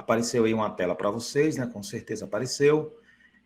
Apareceu aí uma tela para vocês, né? Com certeza apareceu,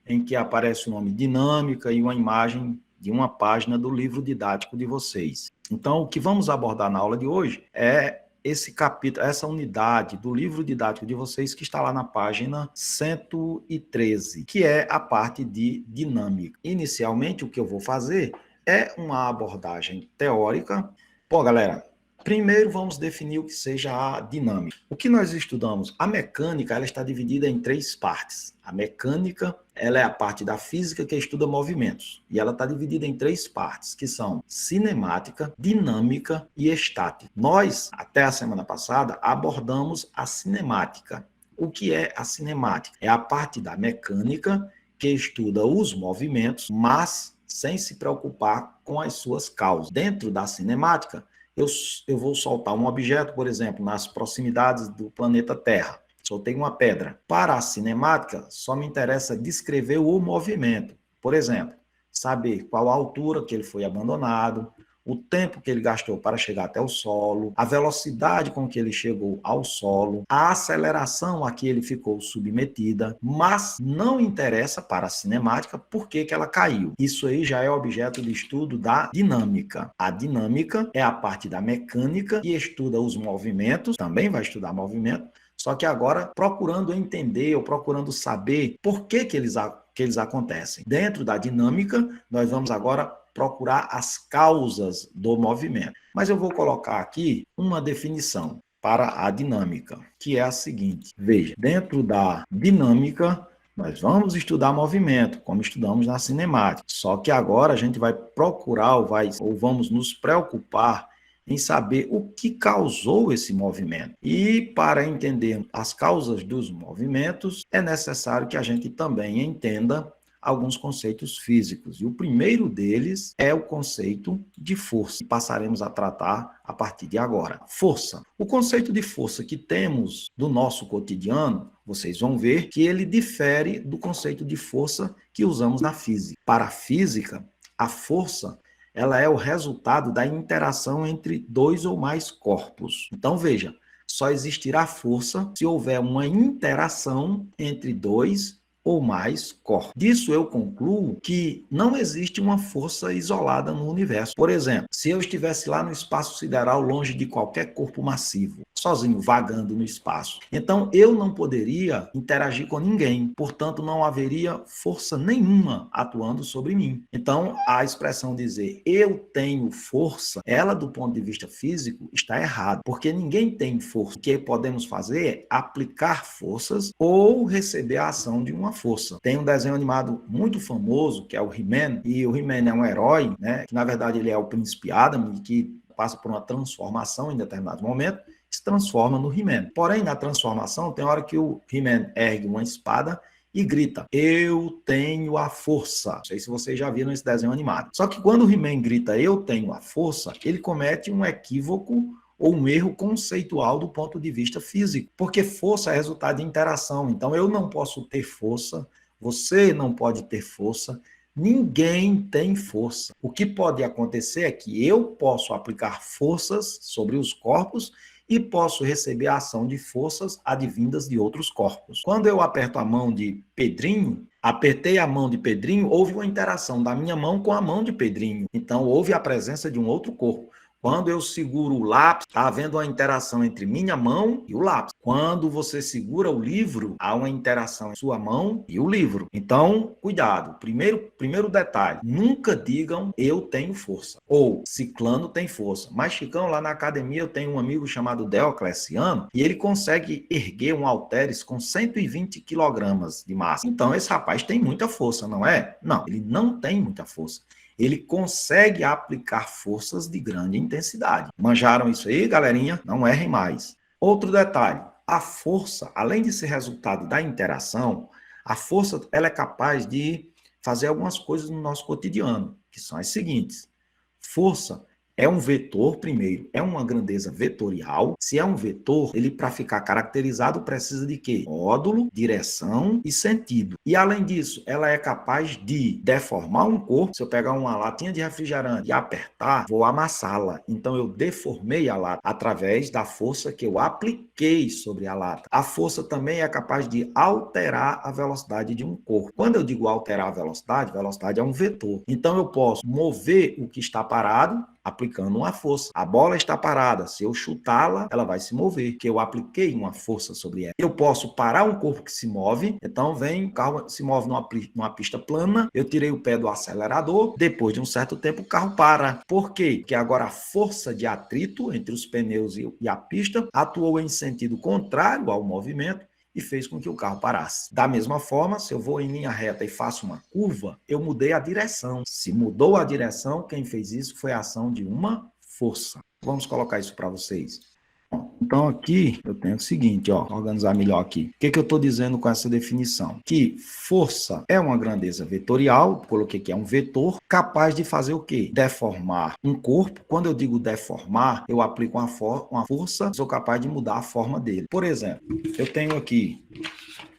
em que aparece o nome dinâmica e uma imagem de uma página do livro didático de vocês. Então, o que vamos abordar na aula de hoje é esse capítulo, essa unidade do livro didático de vocês que está lá na página 113, que é a parte de dinâmica. Inicialmente, o que eu vou fazer é uma abordagem teórica. Pô, galera, primeiro vamos definir o que seja a dinâmica. O que nós estudamos? A mecânica, ela está dividida em três partes. A mecânica, ela é a parte da física que estuda movimentos. E ela está dividida em três partes, que são cinemática, dinâmica e estática. Nós, até a semana passada, abordamos a cinemática. O que é a cinemática? É a parte da mecânica que estuda os movimentos, mas sem se preocupar com as suas causas. Dentro da cinemática, eu vou soltar um objeto, por exemplo, nas proximidades do planeta Terra. Soltei uma pedra. Para a cinemática, só me interessa descrever o movimento. Por exemplo, saber qual a altura que ele foi abandonado, o tempo que ele gastou para chegar até o solo, a velocidade com que ele chegou ao solo, a aceleração a que ele ficou submetida, mas não interessa para a cinemática por que ela caiu. Isso aí já é objeto de estudo da dinâmica. A dinâmica é a parte da mecânica que estuda os movimentos, também vai estudar movimento, só que agora procurando entender ou procurando saber por que eles acontecem. Dentro da dinâmica, nós vamos agora procurar as causas do movimento. Mas eu vou colocar aqui uma definição para a dinâmica, que é a seguinte. Veja, dentro da dinâmica, nós vamos estudar movimento, como estudamos na cinemática. Só que agora a gente vai procurar ou vamos nos preocupar em saber o que causou esse movimento. E para entender as causas dos movimentos, é necessário que a gente também entenda alguns conceitos físicos. E o primeiro deles é o conceito de força, que passaremos a tratar a partir de agora. Força. O conceito de força que temos do nosso cotidiano, vocês vão ver que ele difere do conceito de força que usamos na física. Para a física, a força ela é o resultado da interação entre dois ou mais corpos. Então, veja, só existirá força se houver uma interação entre dois ou mais corpos. Disso eu concluo que não existe uma força isolada no universo. Por exemplo, se eu estivesse lá no espaço sideral, longe de qualquer corpo massivo, sozinho, vagando no espaço, então eu não poderia interagir com ninguém, portanto não haveria força nenhuma atuando sobre mim. Então a expressão dizer eu tenho força, ela do ponto de vista físico está errada, porque ninguém tem força. O que podemos fazer é aplicar forças ou receber a ação de uma força. Tem um desenho animado muito famoso, que é o He-Man, e o He-Man é um herói, né, que na verdade ele é o Príncipe Adam, que passa por uma transformação em determinado momento, se transforma no He-Man. Porém, na transformação, tem hora que o He-Man ergue uma espada e grita, eu tenho a força. Não sei se vocês já viram esse desenho animado. Só que quando o He-Man grita, eu tenho a força, ele comete um equívoco ou um erro conceitual do ponto de vista físico, porque força é resultado de interação. Então, eu não posso ter força, você não pode ter força, ninguém tem força. O que pode acontecer é que eu posso aplicar forças sobre os corpos e posso receber a ação de forças advindas de outros corpos. Quando eu aperto a mão de Pedrinho, apertei a mão de Pedrinho, houve uma interação da minha mão com a mão de Pedrinho. Então, houve a presença de um outro corpo. Quando eu seguro o lápis, está havendo uma interação entre minha mão e o lápis. Quando você segura o livro, há uma interação entre sua mão e o livro. Então, cuidado. Primeiro detalhe, nunca digam eu tenho força ou ciclano tem força. Mas, Chicão, lá na academia eu tenho um amigo chamado Deocleciano e ele consegue erguer um halteres com 120 quilogramas de massa. Então, esse rapaz tem muita força, não é? Não, ele não tem muita força. Ele consegue aplicar forças de grande intensidade. Manjaram isso aí, galerinha? Não errem mais. Outro detalhe, a força, além de ser resultado da interação, a força ela é capaz de fazer algumas coisas no nosso cotidiano, que são as seguintes. Força É um vetor, primeiro, é uma grandeza vetorial. Se é um vetor, ele para ficar caracterizado precisa de quê? Módulo, direção e sentido. E além disso, ela é capaz de deformar um corpo. Se eu pegar uma latinha de refrigerante e apertar, vou amassá-la. Então eu deformei a lata através da força que eu apliquei sobre a lata. A força também é capaz de alterar a velocidade de um corpo. Quando eu digo alterar a velocidade é um vetor. Então eu posso mover o que está parado aplicando uma força. A bola está parada. Se eu chutá-la, ela vai se mover, porque eu apliquei uma força sobre ela. Eu posso parar um corpo que se move. Então vem, o carro se move numa pista plana, eu tirei o pé do acelerador, depois de um certo tempo o carro para. Por quê? Porque agora a força de atrito entre os pneus e a pista atuou em sentido contrário ao movimento e fez com que o carro parasse. Da mesma forma, se eu vou em linha reta e faço uma curva, eu mudei a direção. Se mudou a direção, quem fez isso foi a ação de uma força. Vamos colocar isso para vocês. Então aqui eu tenho o seguinte, organizar melhor aqui. O que eu estou dizendo com essa definição? Que força é uma grandeza vetorial, coloquei que é um vetor, capaz de fazer o quê? Deformar um corpo. Quando eu digo deformar, eu aplico uma força, sou capaz de mudar a forma dele. Por exemplo, eu tenho aqui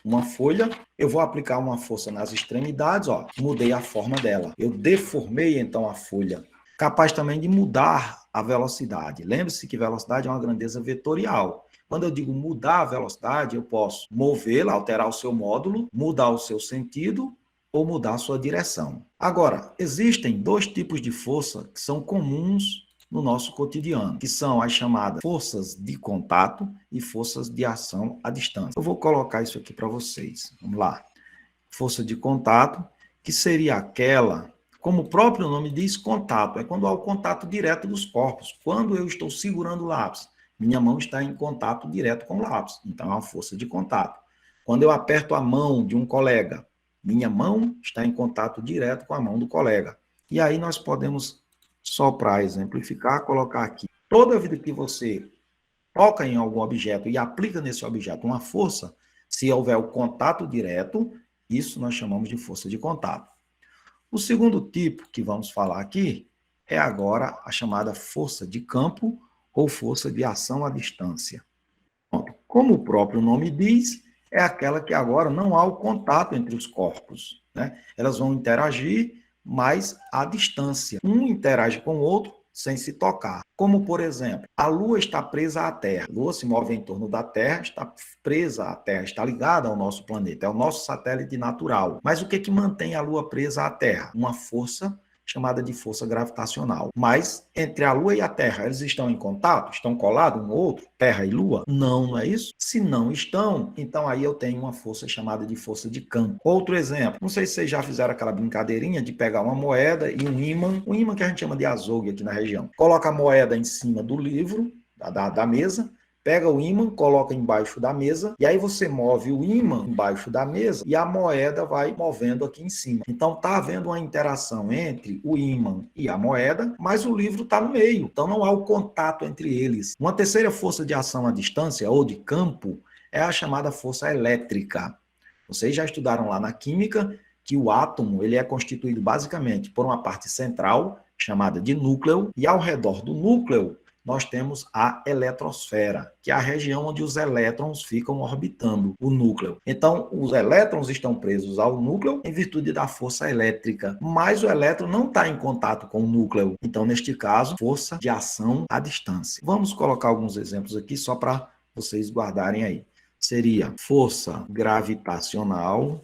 uma folha, eu vou aplicar uma força nas extremidades, mudei a forma dela. Eu deformei então a folha. Capaz também de mudar a velocidade. Lembre-se que velocidade é uma grandeza vetorial. Quando eu digo mudar a velocidade, eu posso movê-la, alterar o seu módulo, mudar o seu sentido ou mudar a sua direção. Agora, existem dois tipos de força que são comuns no nosso cotidiano, que são as chamadas forças de contato e forças de ação à distância. Eu vou colocar isso aqui para vocês. Vamos lá. Força de contato, que seria aquela, como o próprio nome diz, contato. É quando há o contato direto dos corpos. Quando eu estou segurando o lápis, minha mão está em contato direto com o lápis. Então, é uma força de contato. Quando eu aperto a mão de um colega, minha mão está em contato direto com a mão do colega. E aí nós podemos, só para exemplificar, colocar aqui. Toda vida que você toca em algum objeto e aplica nesse objeto uma força, se houver o contato direto, isso nós chamamos de força de contato. O segundo tipo que vamos falar aqui é agora a chamada força de campo ou força de ação à distância. Como o próprio nome diz, é aquela que agora não há o contato entre os corpos, né? Elas vão interagir, mas à distância. Um interage com o outro sem se tocar. Como, por exemplo, a Lua está presa à Terra. A Lua se move em torno da Terra, está presa à Terra, está ligada ao nosso planeta, é o nosso satélite natural. Mas o que mantém a Lua presa à Terra? Uma força chamada de força gravitacional. Mas entre a Lua e a Terra, eles estão em contato? Estão colados um no outro? Terra e Lua? Não, não é isso? Se não estão, então aí eu tenho uma força chamada de força de campo. Outro exemplo, não sei se vocês já fizeram aquela brincadeirinha de pegar uma moeda e um ímã que a gente chama de azogue aqui na região. Coloca a moeda em cima do livro, da mesa, pega o ímã, coloca embaixo da mesa, e aí você move o ímã embaixo da mesa e a moeda vai movendo aqui em cima. Então está havendo uma interação entre o ímã e a moeda, mas o livro está no meio, então não há o contato entre eles. Uma terceira força de ação à distância, ou de campo, é a chamada força elétrica. Vocês já estudaram lá na química que o átomo ele é constituído basicamente por uma parte central, chamada de núcleo, e ao redor do núcleo nós temos a eletrosfera, que é a região onde os elétrons ficam orbitando o núcleo. Então, os elétrons estão presos ao núcleo em virtude da força elétrica, mas o elétron não está em contato com o núcleo. Então, neste caso, força de ação à distância. Vamos colocar alguns exemplos aqui só para vocês guardarem aí. Seria força gravitacional,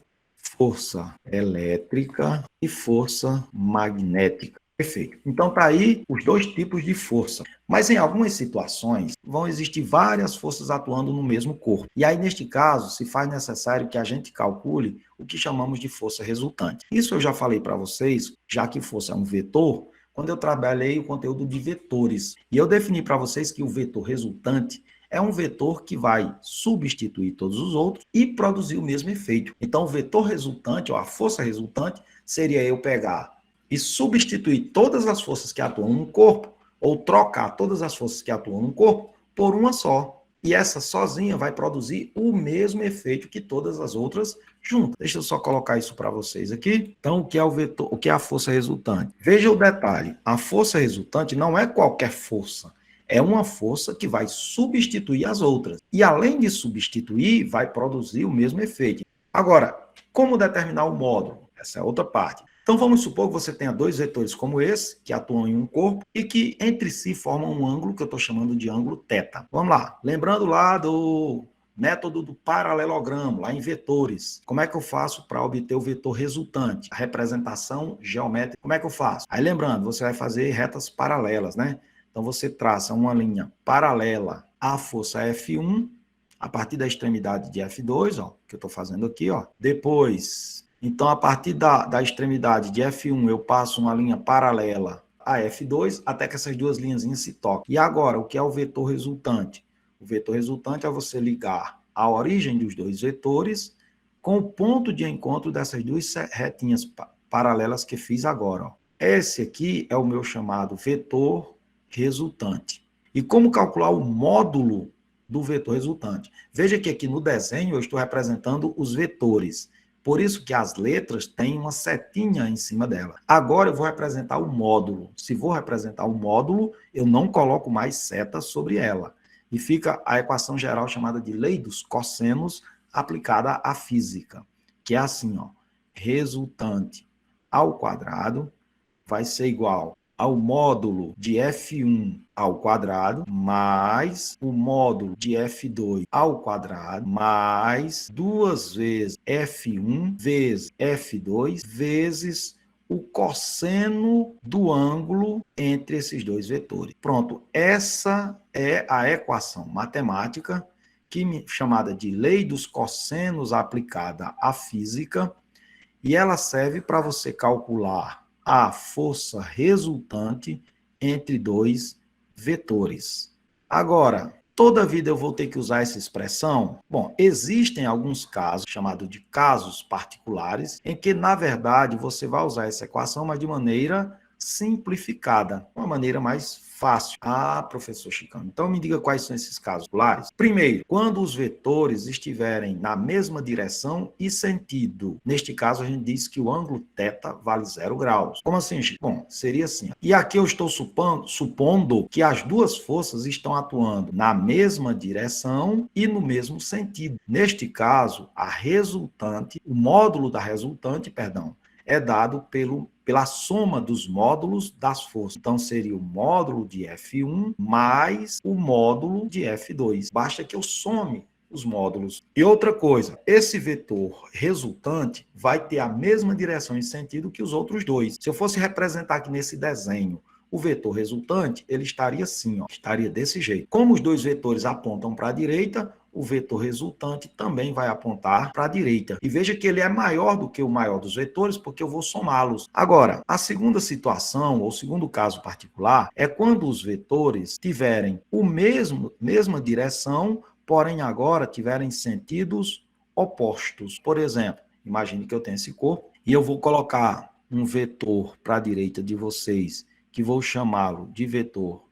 força elétrica e força magnética. Perfeito. Então, tá aí os dois tipos de força. Mas em algumas situações, vão existir várias forças atuando no mesmo corpo. E aí, neste caso, se faz necessário que a gente calcule o que chamamos de força resultante. Isso eu já falei para vocês, já que força é um vetor, quando eu trabalhei o conteúdo de vetores. E eu defini para vocês que o vetor resultante é um vetor que vai substituir todos os outros e produzir o mesmo efeito. Então, o vetor resultante, ou a força resultante, seria eu pegar e substituir todas as forças que atuam no corpo, ou trocar todas as forças que atuam no corpo por uma só. E essa sozinha vai produzir o mesmo efeito que todas as outras juntas. Deixa eu só colocar isso para vocês aqui. Então, o que é o vetor, o que é a força resultante? Veja o detalhe, a força resultante não é qualquer força, é uma força que vai substituir as outras. E além de substituir, vai produzir o mesmo efeito. Agora, como determinar o módulo? Essa é outra parte. Então, vamos supor que você tenha dois vetores como esse, que atuam em um corpo, e que entre si formam um ângulo que eu estou chamando de ângulo θ. Vamos lá. Lembrando lá do método do paralelogramo, lá em vetores. Como é que eu faço para obter o vetor resultante? A representação geométrica, como é que eu faço? Aí, lembrando, você vai fazer retas paralelas, né? Então, você traça uma linha paralela à força F1, a partir da extremidade de F2, ó, que eu estou fazendo aqui, ó. Depois, então, a partir da extremidade de F1, eu passo uma linha paralela a F2, até que essas duas linhazinhas se toquem. E agora, o que é o vetor resultante? O vetor resultante é você ligar a origem dos dois vetores com o ponto de encontro dessas duas retinhas paralelas que fiz agora, ó. Esse aqui é o meu chamado vetor resultante. E como calcular o módulo do vetor resultante? Veja que aqui no desenho eu estou representando os vetores. Por isso que as letras têm uma setinha em cima dela. Agora eu vou representar o módulo. Se vou representar o módulo, eu não coloco mais seta sobre ela. E fica a equação geral chamada de lei dos cossenos aplicada à física, que é assim, ó, resultante ao quadrado vai ser igual ao módulo de F1 ao quadrado, mais o módulo de F2 ao quadrado, mais 2 vezes F1 vezes F2 vezes o cosseno do ângulo entre esses dois vetores. Pronto, essa é a equação matemática chamada de lei dos cossenos aplicada à física, e ela serve para você calcular a força resultante entre dois vetores. Agora, toda vida eu vou ter que usar essa expressão? Bom, existem alguns casos, chamados de casos particulares, em que, na verdade, você vai usar essa equação, mas de maneira simplificada, uma maneira mais fácil. Ah, professor Chicano, então me diga quais são esses casos particulares. Primeiro, quando os vetores estiverem na mesma direção e sentido. Neste caso, a gente diz que o ângulo θ vale 0 graus. Como assim, Chico? Bom, seria assim. E aqui eu estou supondo que as duas forças estão atuando na mesma direção e no mesmo sentido. Neste caso, a resultante, o módulo da resultante, perdão, é dado pela soma dos módulos das forças. Então, seria o módulo de F1 mais o módulo de F2. Basta que eu some os módulos. E outra coisa, esse vetor resultante vai ter a mesma direção e sentido que os outros dois. Se eu fosse representar aqui nesse desenho o vetor resultante, ele estaria assim, ó, estaria desse jeito. Como os dois vetores apontam para a direita, o vetor resultante também vai apontar para a direita. E veja que ele é maior do que o maior dos vetores, porque eu vou somá-los. Agora, a segunda situação, ou segundo caso particular, é quando os vetores tiverem mesma direção, porém agora tiverem sentidos opostos. Por exemplo, imagine que eu tenho esse corpo e eu vou colocar um vetor para a direita de vocês, que vou chamá-lo de vetor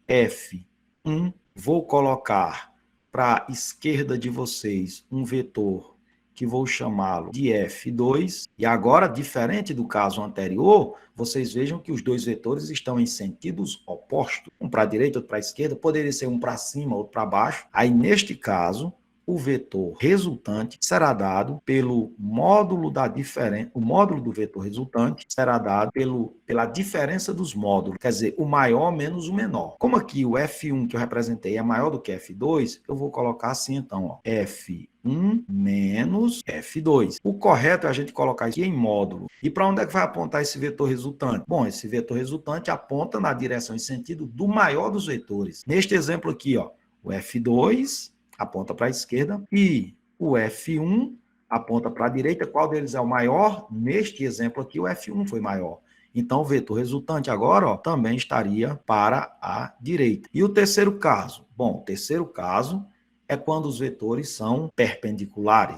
F1, vou colocar para a esquerda de vocês um vetor que vou chamá-lo de F2, e agora, diferente do caso anterior, vocês vejam que os dois vetores estão em sentidos opostos, um para a direita, outro para a esquerda, poderia ser um para cima, outro para baixo. Aí, neste caso, o vetor resultante será dado pelo módulo da diferença, o módulo do vetor resultante será dado pela diferença dos módulos, quer dizer, o maior menos o menor. Como aqui o F1 que eu representei é maior do que F2, eu vou colocar assim então, ó, F1 menos F2. O correto é a gente colocar isso aqui em módulo. E para onde é que vai apontar esse vetor resultante? Bom, esse vetor resultante aponta na direção e sentido do maior dos vetores. Neste exemplo aqui, ó, o F2 aponta para a esquerda e o F1 aponta para a direita. Qual deles é o maior? Neste exemplo aqui, o F1 foi maior. Então, o vetor resultante agora, ó, também estaria para a direita. E o terceiro caso? Bom, o terceiro caso é quando os vetores são perpendiculares.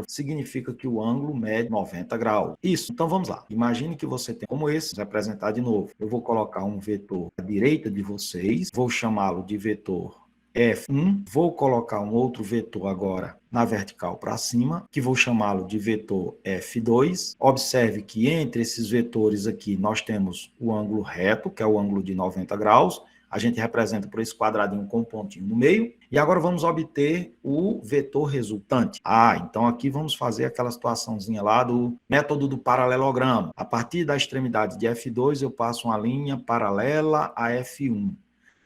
Significa que o ângulo mede 90 graus. Isso. Então, vamos lá. Imagine que você tem como esse, vou representar de novo. Eu vou colocar um vetor à direita de vocês, vou chamá-lo de vetor F1, vou colocar um outro vetor agora na vertical para cima, que vou chamá-lo de vetor F2. Observe que entre esses vetores aqui nós temos o ângulo reto, que é o ângulo de 90 graus, a gente representa por esse quadradinho com um pontinho no meio, e agora vamos obter o vetor resultante. Então aqui vamos fazer aquela situaçãozinha lá do método do paralelogramo. A partir da extremidade de F2 eu passo uma linha paralela a F1.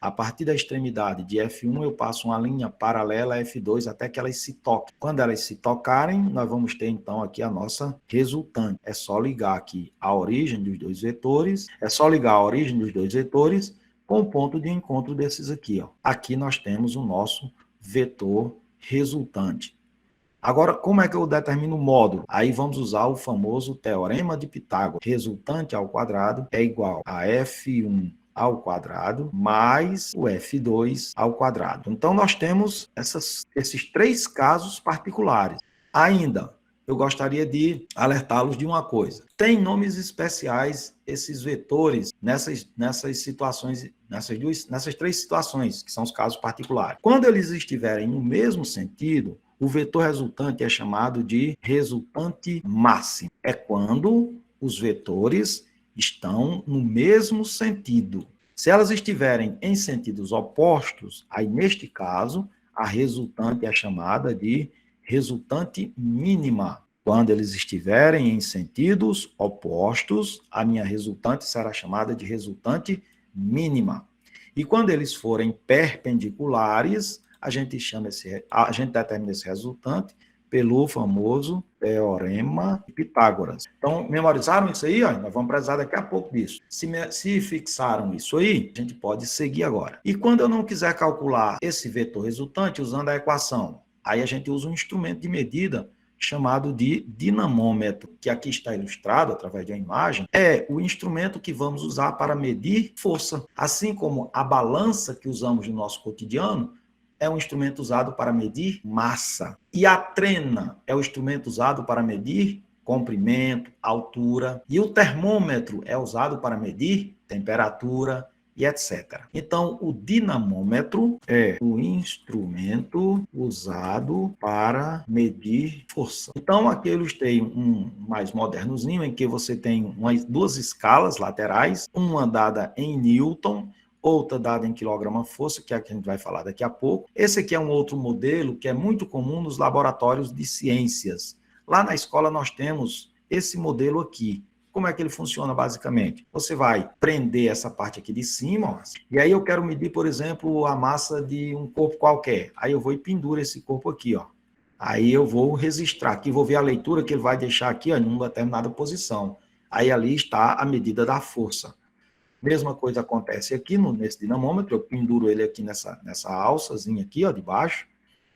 A partir da extremidade de F1, eu passo uma linha paralela a F2 até que elas se toquem. Quando elas se tocarem, nós vamos ter, então, aqui a nossa resultante. É só ligar aqui a origem dos dois vetores, com o ponto de encontro desses aqui. Aqui nós temos o nosso vetor resultante. Agora, como é que eu determino o módulo? Aí vamos usar o famoso teorema de Pitágoras. Resultante ao quadrado é igual a F1 ao quadrado mais o F2 ao quadrado. Então, nós temos esses três casos particulares. Ainda, eu gostaria de alertá-los de uma coisa. Tem nomes especiais esses vetores nessas situações, nessas três situações, que são os casos particulares. Quando eles estiverem no mesmo sentido, o vetor resultante é chamado de resultante máximo. É quando os vetores estão no mesmo sentido. Se elas estiverem em sentidos opostos, aí neste caso, a resultante é chamada de resultante mínima. Quando eles estiverem em sentidos opostos, a minha resultante será chamada de resultante mínima. E quando eles forem perpendiculares, a gente determina esse resultante pelo famoso teorema de Pitágoras. Então, memorizaram isso aí? Nós vamos precisar daqui a pouco disso. Se fixaram isso aí, a gente pode seguir agora. E quando eu não quiser calcular esse vetor resultante usando a equação, aí a gente usa um instrumento de medida chamado de dinamômetro, que aqui está ilustrado através de uma imagem, é o instrumento que vamos usar para medir força. Assim como a balança que usamos no nosso cotidiano, é um instrumento usado para medir massa. E a trena é o instrumento usado para medir comprimento, altura. E o termômetro é usado para medir temperatura e etc. Então, o dinamômetro é o instrumento usado para medir força. Então, aqui eu ilustrei um mais modernozinho, em que você tem duas escalas laterais, uma dada em Newton, outra dada em quilograma-força, que é a que a gente vai falar daqui a pouco. Esse aqui é um outro modelo que é muito comum nos laboratórios de ciências. Lá na escola nós temos esse modelo aqui. Como é que ele funciona basicamente? Você vai prender essa parte aqui de cima, e aí eu quero medir, por exemplo, a massa de um corpo qualquer. Aí eu vou e penduro esse corpo aqui, Aí eu vou registrar aqui, vou ver a leitura que ele vai deixar aqui, em uma determinada posição. Aí ali está a medida da força. Mesma coisa acontece aqui nesse dinamômetro, eu penduro ele aqui nessa alçazinha aqui, de baixo,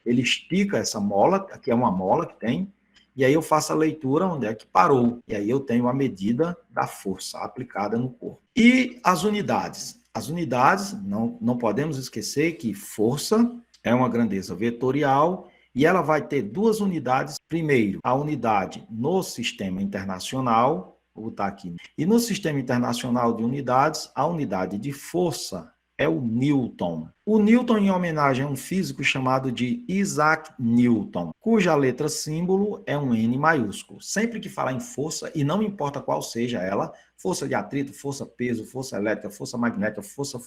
ele estica essa mola, aqui é uma mola que tem, e aí eu faço a leitura onde é que parou, e aí eu tenho a medida da força aplicada no corpo. E as unidades? As unidades, não podemos esquecer que força é uma grandeza vetorial, e ela vai ter duas unidades. Primeiro, a unidade no sistema internacional, vou botar aqui. E no sistema internacional de unidades, a unidade de força é o Newton. O Newton em homenagem a um físico chamado de Isaac Newton, cuja letra símbolo é um N maiúsculo. Sempre que falar em força, e não importa qual seja ela, força de atrito, força peso, força elétrica, força magnética, força,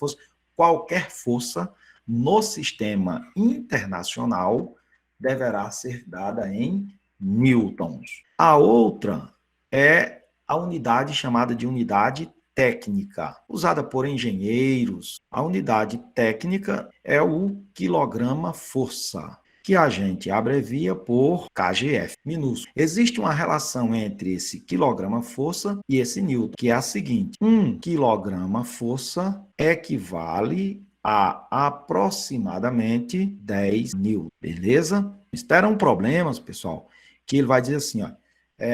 qualquer força no sistema internacional deverá ser dada em newtons. A outra é a unidade chamada de unidade técnica, usada por engenheiros. A unidade técnica é o quilograma-força, que a gente abrevia por kgf, minúsculo. Existe uma relação entre esse quilograma-força e esse newton, que é a seguinte: 1 quilograma-força equivale a aproximadamente 10 newton, beleza? Terão problemas, pessoal, que ele vai dizer assim,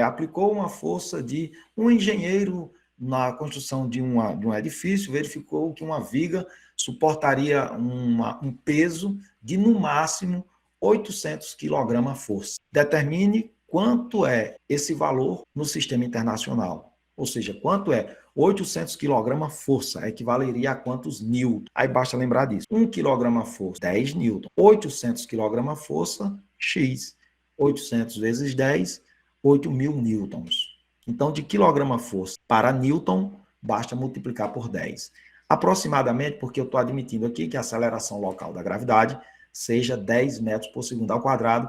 aplicou uma força de um engenheiro na construção de um edifício, verificou que uma viga suportaria um peso de, no máximo, 800 kg-força. Determine quanto é esse valor no sistema internacional. Ou seja, quanto é 800 kg força? Equivaleria a quantos newton? Aí basta lembrar disso. 1 kg força, 10 newton. 800 kg força, x. 800 vezes 10, 8.000 newtons. Então, de quilograma força para newton, basta multiplicar por 10. Aproximadamente, porque eu estou admitindo aqui que a aceleração local da gravidade seja 10 metros por segundo ao quadrado.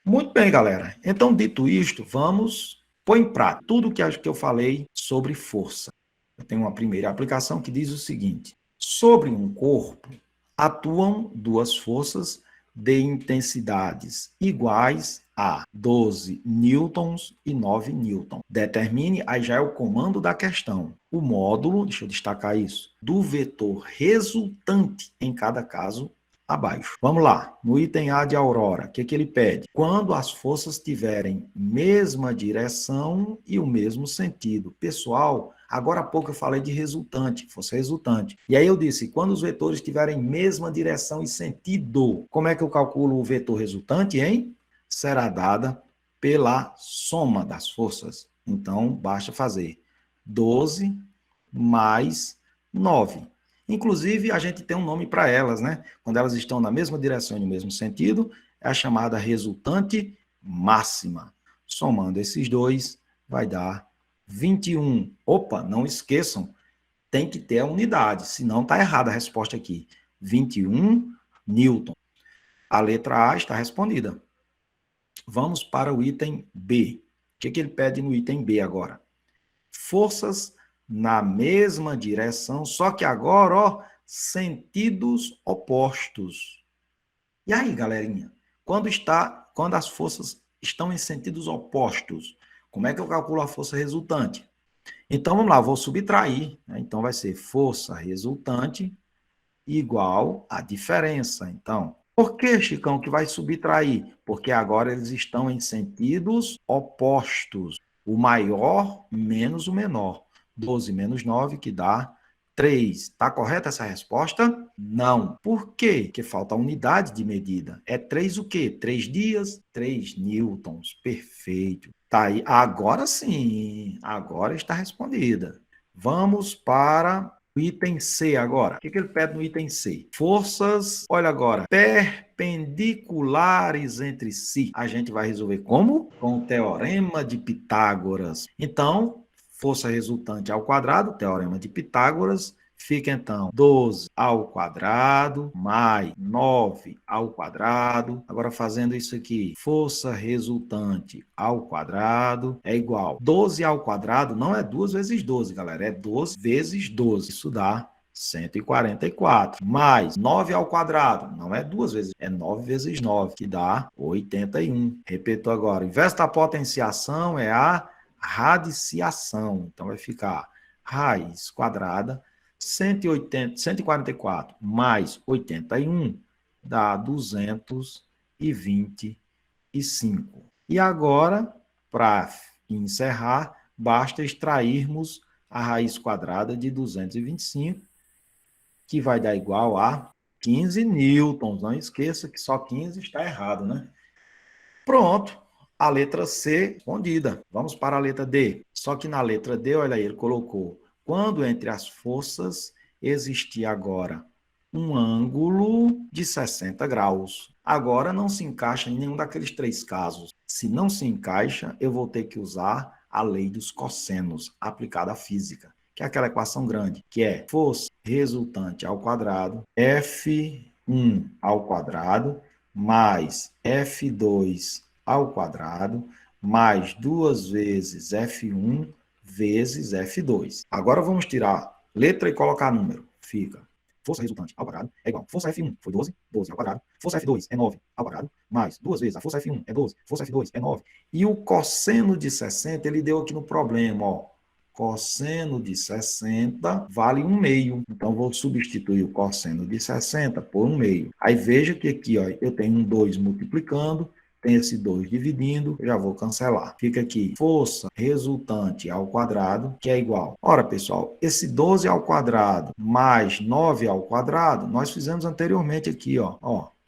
Muito bem, galera. Então, dito isto, vamos pôr em prática tudo o que eu falei sobre força. Eu tenho uma primeira aplicação que diz o seguinte: sobre um corpo atuam duas forças de intensidades iguais a 12 newtons e 9 newtons. Determine, aí já é o comando da questão, o módulo, deixa eu destacar isso, do vetor resultante em cada caso abaixo. Vamos lá, no item A de Aurora, o que ele pede? Quando as forças tiverem mesma direção e o mesmo sentido. Pessoal, agora há pouco eu falei de resultante, força resultante. E aí eu disse, quando os vetores tiverem mesma direção e sentido, como é que eu calculo o vetor resultante, hein? Será dada pela soma das forças. Então, basta fazer 12 mais 9. Inclusive, a gente tem um nome para elas, né? Quando elas estão na mesma direção e no mesmo sentido, é a chamada resultante máxima. Somando esses dois, vai dar 21. Opa, não esqueçam, tem que ter a unidade, senão está errada a resposta aqui. 21 newton. A letra A está respondida. Vamos para o item B. O que ele pede no item B agora? Forças na mesma direção, só que agora, ó, sentidos opostos. E aí, galerinha? Quando as forças estão em sentidos opostos, como é que eu calculo a força resultante? Então, vamos lá, vou subtrair, né? Então, vai ser força resultante igual a diferença. Então, por que, Chicão, que vai subtrair? Porque agora eles estão em sentidos opostos. O maior menos o menor. 12 menos 9, que dá 3. Está correta essa resposta? Não. Por quê? Porque falta a unidade de medida. É 3 o quê? 3 dias? 3 newtons. Perfeito. Tá aí. Agora sim. Agora está respondida. Vamos para o item C agora. O que ele pede no item C? Forças, olha agora, perpendiculares entre si. A gente vai resolver como? Com o teorema de Pitágoras. Então, força resultante ao quadrado, teorema de Pitágoras, fica então 12 ao quadrado mais 9 ao quadrado. Agora fazendo isso aqui, força resultante ao quadrado é igual. 12 ao quadrado não é 2 vezes 12, galera, é 12 vezes 12. Isso dá 144. Mais 9 ao quadrado, não é 2 vezes, é 9 vezes 9, que dá 81. Repito agora, o inverso da potenciação é a radiciação. Então vai ficar raiz quadrada 144 mais 81 dá 225. E agora, para encerrar, basta extrairmos a raiz quadrada de 225, que vai dar igual a 15 newtons. Não esqueça que só 15 está errado, né? Pronto. A letra C respondida. Vamos para a letra D. Só que na letra D, olha aí, ele colocou: quando entre as forças existir agora um ângulo de 60 graus. Agora não se encaixa em nenhum daqueles três casos. Se não se encaixa, eu vou ter que usar a lei dos cossenos aplicada à física, que é aquela equação grande, que é força resultante ao quadrado, F1 ao quadrado, mais F2 ao quadrado, mais 2 vezes F1 vezes F2. Agora vamos tirar letra e colocar número. Fica força resultante ao quadrado é igual. Força F1 foi 12, 12 ao quadrado. Força F2 é 9 ao quadrado, mais 2 vezes a força F1 é 12, força F2 é 9. E o cosseno de 60, ele deu aqui no problema, ó. Cosseno de 60 vale 1/2. Então, vou substituir o cosseno de 60 por 1/2. Aí, veja que aqui, ó, eu tenho um 2 multiplicando, tem esse 2 dividindo, eu já vou cancelar. Fica aqui, força resultante ao quadrado, que é igual. Ora, pessoal, esse 12 ao quadrado mais 9 ao quadrado, nós fizemos anteriormente aqui, ó.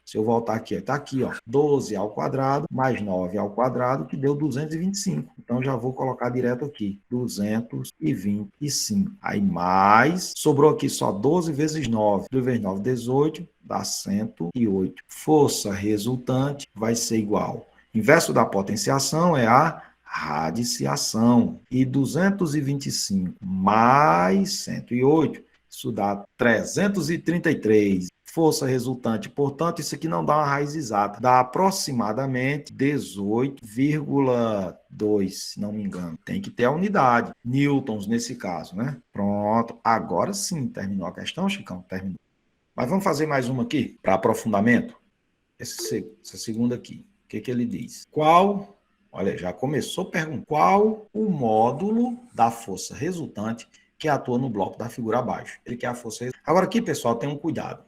Se eu voltar aqui, está aqui, ó, 12 ao quadrado mais 9 ao quadrado, que deu 225. Então, já vou colocar direto aqui, 225. Aí, mais, sobrou aqui só 12 vezes 9. 2 vezes 9, 18, dá 108. Força resultante vai ser igual. Inverso da potenciação é a radiciação. E 225 mais 108, isso dá 333. Força resultante, portanto, isso aqui não dá uma raiz exata, dá aproximadamente 18,2, se não me engano. Tem que ter a unidade, newtons nesse caso, né? Pronto, agora sim terminou a questão, Chicão, terminou. Mas vamos fazer mais uma aqui, para aprofundamento. Essa segunda aqui, o que ele diz? Olha, já começou perguntando, qual o módulo da força resultante que atua no bloco da figura abaixo? Ele quer a força resultante. Agora aqui, pessoal, tem um cuidado.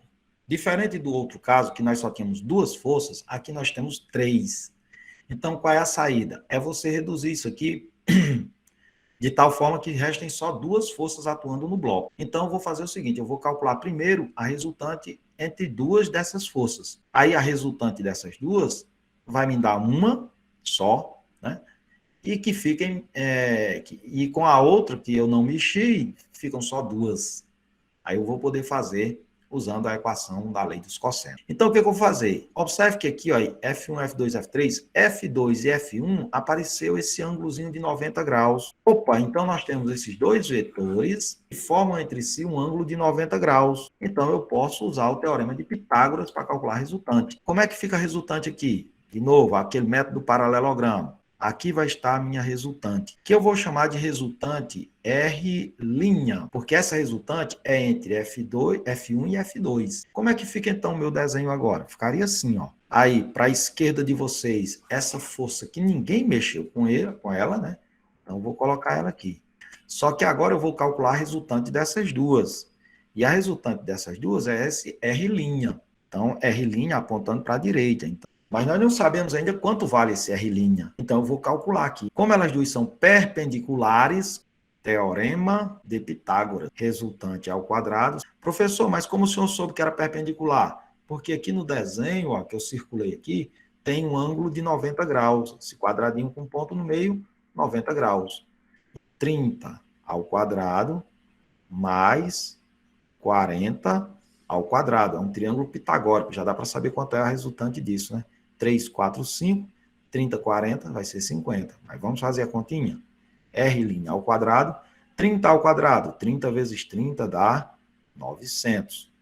Diferente do outro caso, que nós só tínhamos 2 forças, aqui nós temos 3. Então, qual é a saída? É você reduzir isso aqui de tal forma que restem só 2 forças atuando no bloco. Então, eu vou fazer o seguinte, eu vou calcular primeiro a resultante entre 2 dessas forças. Aí, a resultante dessas 2 vai me dar uma só, né? E que fiquem... e com a outra, que eu não mexi, ficam só 2. Aí eu vou poder fazer usando a equação da lei dos cossenos. Então, o que eu vou fazer? Observe que aqui, ó, F1, F2, F3, F2 e F1, apareceu esse ângulozinho de 90 graus. Opa, então nós temos esses 2 vetores que formam entre si um ângulo de 90 graus. Então, eu posso usar o teorema de Pitágoras para calcular a resultante. Como é que fica a resultante aqui? De novo, aquele método paralelogramo. Aqui vai estar a minha resultante, que eu vou chamar de resultante R', porque essa resultante é entre F2, F1 e F2. Como é que fica então o meu desenho agora? Ficaria assim, ó. Aí, para a esquerda de vocês, essa força que ninguém mexeu com ela, né? Então, eu vou colocar ela aqui. Só que agora eu vou calcular a resultante dessas duas. E a resultante dessas duas é esse R'. Então, R' apontando para a direita. Então, mas nós não sabemos ainda quanto vale esse R'. Então, eu vou calcular aqui. Como elas duas são perpendiculares, teorema de Pitágoras, resultante ao quadrado. Professor, mas como o senhor soube que era perpendicular? Porque aqui no desenho, ó, que eu circulei aqui, tem um ângulo de 90 graus. Esse quadradinho com ponto no meio, 90 graus. 30 ao quadrado mais 40 ao quadrado. É um triângulo pitagórico. Já dá para saber quanto é a resultante disso, né? 3, 4, 5, 30, 40, vai ser 50. Mas vamos fazer a continha. R' ao quadrado, 30 ao quadrado. 30 vezes 30 dá 900.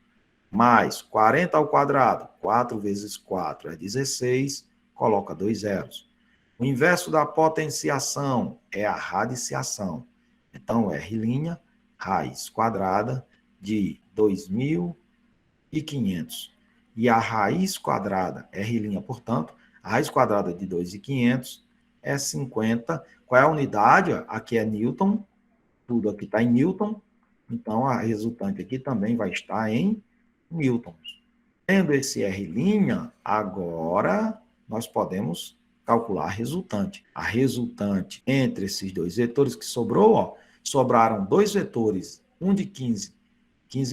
Mais 40 ao quadrado, 4 vezes 4 é 16, coloca 2 zeros. O inverso da potenciação é a radiciação. Então, R', raiz quadrada de 2.500. E a raiz quadrada, R', portanto, a raiz quadrada de 2.500 é 50. Qual é a unidade? Aqui é Newton, tudo aqui está em Newton, então a resultante aqui também vai estar em newtons. Tendo esse R', agora nós podemos calcular a resultante. A resultante entre esses 2 vetores que sobrou, ó, sobraram 2 vetores, um de 15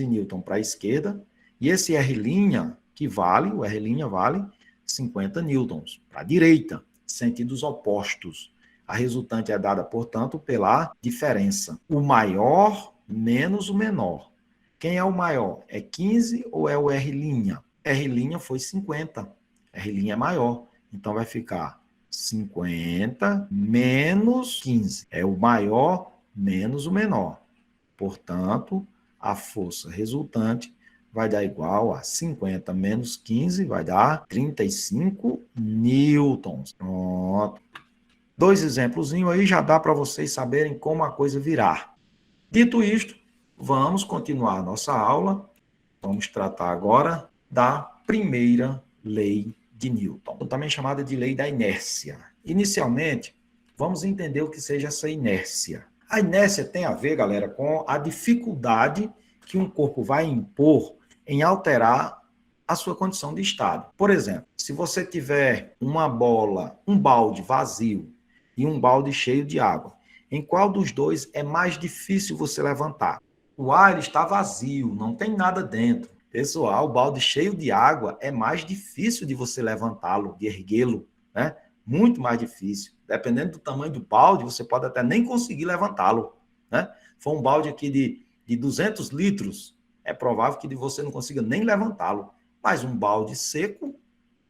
newton para a esquerda, e esse R' que vale, o R' vale 50 newtons para a direita, sentidos opostos. A resultante é dada, portanto, pela diferença. O maior menos o menor. Quem é o maior? É 15 ou é o R'? R' foi 50. R' é maior. Então, vai ficar 50 menos 15. É o maior menos o menor. Portanto, a força resultante vai dar igual a 50 menos 15, vai dar 35 newtons. Pronto. 2 exemplos aí já dá para vocês saberem como a coisa virar. Dito isto, vamos continuar a nossa aula. Vamos tratar agora da primeira lei de Newton, também chamada de lei da inércia. Inicialmente, vamos entender o que seja essa inércia. A inércia tem a ver, galera, com a dificuldade que um corpo vai impor em alterar a sua condição de estado. Por exemplo, se você tiver uma bola, um balde vazio e um balde cheio de água, em qual dos dois é mais difícil você levantar? O ar está vazio, não tem nada dentro. Pessoal, o balde cheio de água é mais difícil de você levantá-lo, de erguê-lo, né? Muito mais difícil. Dependendo do tamanho do balde, você pode até nem conseguir levantá-lo, né? Se for um balde aqui de 200 litros, é provável que você não consiga nem levantá-lo. Mas um balde seco,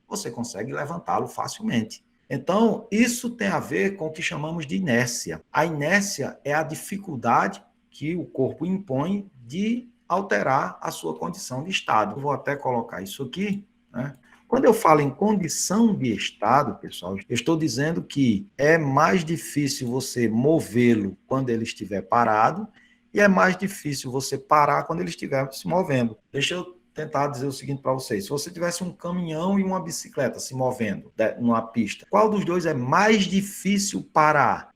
você consegue levantá-lo facilmente. Então, isso tem a ver com o que chamamos de inércia. A inércia é a dificuldade que o corpo impõe de alterar a sua condição de estado. Eu vou até colocar isso aqui, né? Quando eu falo em condição de estado, pessoal, eu estou dizendo que é mais difícil você movê-lo quando ele estiver parado e é mais difícil você parar quando ele estiver se movendo. Deixa eu tentar dizer o seguinte para vocês. Se você tivesse um caminhão e uma bicicleta se movendo numa pista, qual dos dois é mais difícil parar?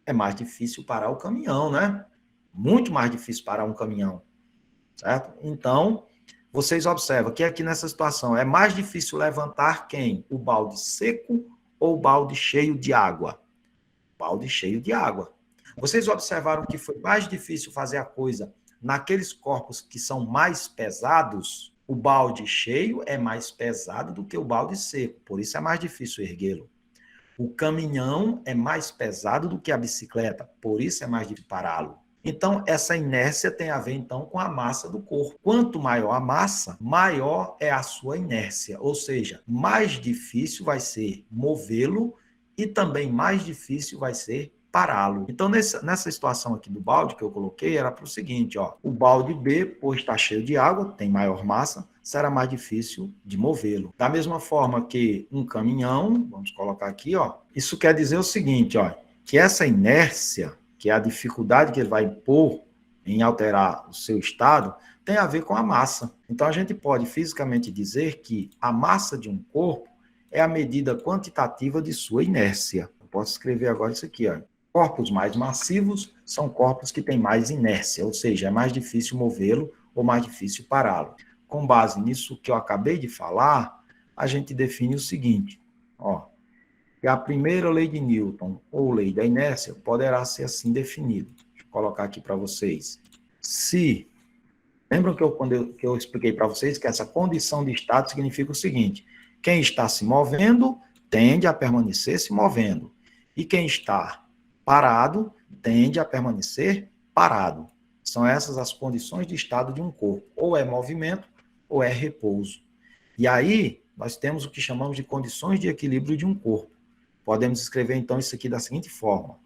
É mais difícil parar o caminhão, né? Muito mais difícil parar um caminhão, certo? Então, vocês observam que aqui nessa situação é mais difícil levantar quem? O balde seco ou o balde cheio de água? Balde cheio de água. Vocês observaram que foi mais difícil fazer a coisa naqueles corpos que são mais pesados? O balde cheio é mais pesado do que o balde seco, por isso é mais difícil erguê-lo. O caminhão é mais pesado do que a bicicleta, por isso é mais difícil pará-lo. Então, essa inércia tem a ver, então, com a massa do corpo. Quanto maior a massa, maior é a sua inércia, ou seja, mais difícil vai ser movê-lo e também mais difícil vai ser pará-lo. Então, nessa situação aqui do balde que eu coloquei, era para o seguinte, ó, o balde B, por estar cheio de água, tem maior massa, será mais difícil de movê-lo. Da mesma forma que um caminhão, vamos colocar aqui, ó, isso quer dizer o seguinte, ó, que essa inércia, que é a dificuldade que ele vai impor em alterar o seu estado, tem a ver com a massa. Então, a gente pode fisicamente dizer que a massa de um corpo é a medida quantitativa de sua inércia. Eu posso escrever agora isso aqui, ó. Corpos mais massivos são corpos que têm mais inércia, ou seja, é mais difícil movê-lo ou mais difícil pará-lo. Com base nisso que eu acabei de falar, a gente define o seguinte, ó, que a primeira lei de Newton, ou lei da inércia, poderá ser assim definida. Deixa eu colocar aqui para vocês. Se, lembram que eu expliquei para vocês que essa condição de estado significa o seguinte, quem está se movendo tende a permanecer se movendo, e quem está parado tende a permanecer parado. São essas as condições de estado de um corpo, ou é movimento ou é repouso. E aí, nós temos o que chamamos de condições de equilíbrio de um corpo. Podemos escrever, então, isso aqui da seguinte forma.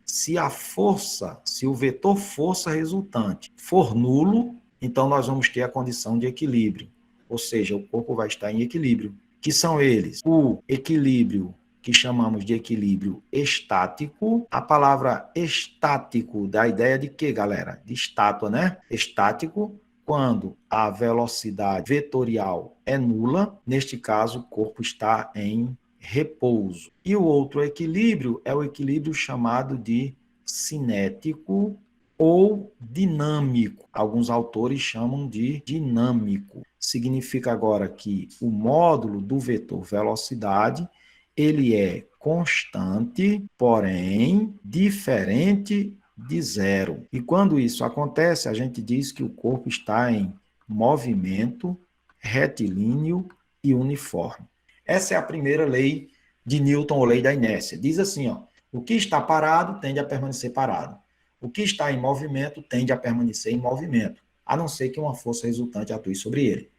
Se a força, se o vetor força resultante for nulo, então nós vamos ter a condição de equilíbrio. Ou seja, o corpo vai estar em equilíbrio. Que são eles? O equilíbrio que chamamos de equilíbrio estático. A palavra estático dá a ideia de quê, galera? De estátua, né? Estático, quando a velocidade vetorial é nula, neste caso, o corpo está em repouso. E o outro equilíbrio é o equilíbrio chamado de cinético ou dinâmico. Alguns autores chamam de dinâmico. Significa agora que o módulo do vetor velocidade ele é constante, porém diferente de zero. E quando isso acontece, a gente diz que o corpo está em movimento retilíneo e uniforme. Essa é a primeira lei de Newton, ou lei da inércia. Diz assim, ó, o que está parado tende a permanecer parado. O que está em movimento tende a permanecer em movimento, a não ser que uma força resultante atue sobre ele.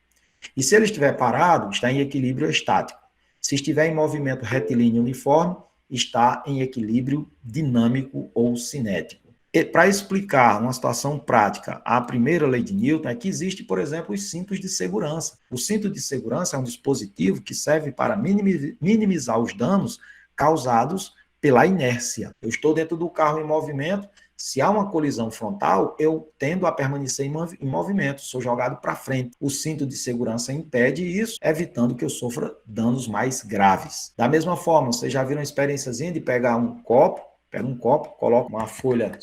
E se ele estiver parado, está em equilíbrio estático. Se estiver em movimento retilíneo uniforme, está em equilíbrio dinâmico ou cinético. Para explicar uma situação prática, a primeira lei de Newton é que existe, por exemplo, os cintos de segurança. O cinto de segurança é um dispositivo que serve para minimizar os danos causados pela inércia. Eu estou dentro do carro em movimento, se há uma colisão frontal, eu tendo a permanecer em movimento, sou jogado para frente. O cinto de segurança impede isso, evitando que eu sofra danos mais graves. Da mesma forma, vocês já viram a experiênciazinha de pegar um copo, pega um copo, coloca uma folha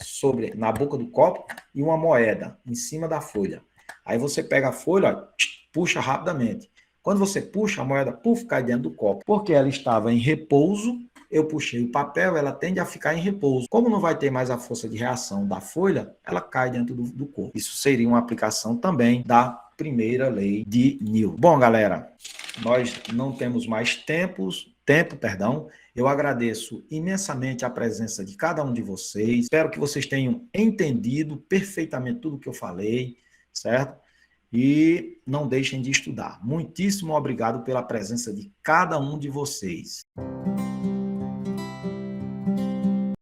na boca do copo e uma moeda em cima da folha. Aí você pega a folha, puxa rapidamente. Quando você puxa, a moeda, cai dentro do copo. Porque ela estava em repouso, eu puxei o papel, ela tende a ficar em repouso. Como não vai ter mais a força de reação da folha, ela cai dentro do corpo. Isso seria uma aplicação também da primeira lei de Newton. Bom, galera, nós não temos mais tempo. Eu agradeço imensamente a presença de cada um de vocês. Espero que vocês tenham entendido perfeitamente tudo que eu falei, certo? E não deixem de estudar. Muitíssimo obrigado pela presença de cada um de vocês.